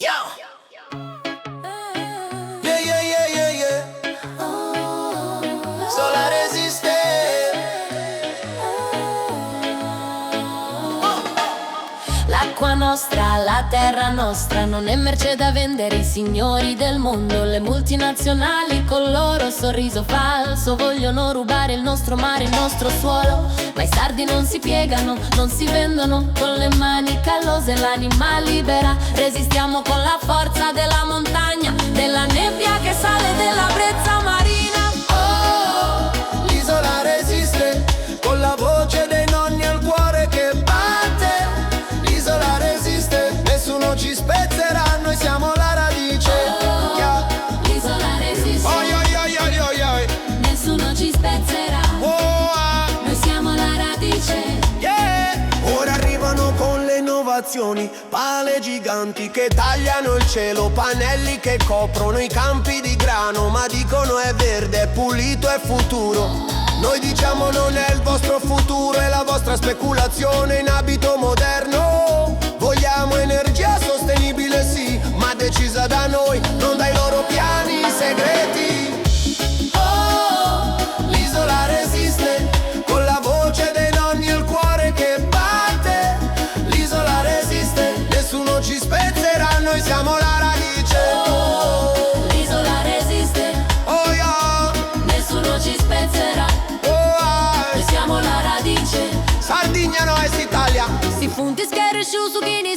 Yeah, yeah, yeah, yeah, yeah. Sola resiste. L'acqua nostra, la terra nostra, non è merce da vendere. I signori del mondo, le multinazionali col loro sorriso falso vogliono rubare il nostro mare, il nostro suolo. Ma i sardi non si piegano, non si vendono. Con le mani callose l'anima libera. Resistiamo con la forza della montagna, della nebbia che sale, della brezza marina. Oh, l'isola resiste, con la voce dei nonni al cuore che batte. L'isola resiste, nessuno ci spezzerà, noi siamo la radice. Yeah. L'isola resiste, Oh, yeah, yeah, yeah, yeah, yeah. nessuno ci spezzerà, Oh, ah. noi siamo la radice. Yeah. Ora arrivano con le innovazioni, pale giganti che tagliano il cielo, pannelli che coprono i campi di grano, ma dicono è verde, è pulito, è futuro. Noi diciamo non è il vostro futuro, è la vostra speculazione in abito moderno. Vogliamo energia sostenibile sì, ma decisa da noi, non dai loro piani segreti. Oh, l'isola resiste, con la voce dei nonni e il cuore che batte. L'isola resiste, nessuno ci spezzerà, noi siamo la radice. L'isola resiste, Oh yeah, nessuno ci spezzerà, oh ah. noi siamo la radice. Sardigna no est Italia. Si funti scherciu su chini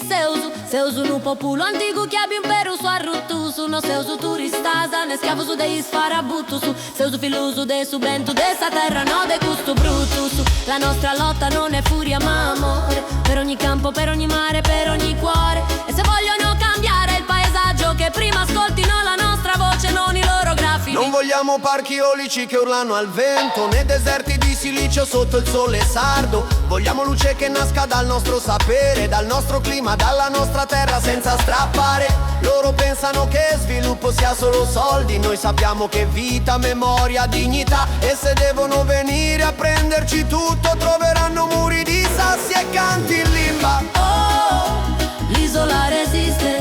seusu nu populo antigu che abbia un peru su arrutusu. No seusu turistasa, ne schiavo su dei sfarabuttusu. Seusu filusu de subentu de sta terra, no de gusto bruttusu. La nostra lotta non è furia ma amore, per ogni campo, per ogni mare, per ogni cuore. E se vogliono cambiare il paesaggio, che prima ascoltino la nostra voce, non i loro graffiti. Non vogliamo parchi eolici che urlano al vento, né deserti di silicio sotto il sole sardo. Vogliamo luce che nasca dal nostro sapere, dal nostro clima, dalla nostra terra senza strappare. Loro pensano che sviluppo sia solo soldi, noi sappiamo che vita, memoria, dignità. E se devono venire a prenderci tutto, troveranno muri di sassi e canti in limba. Oh, l'isola resiste,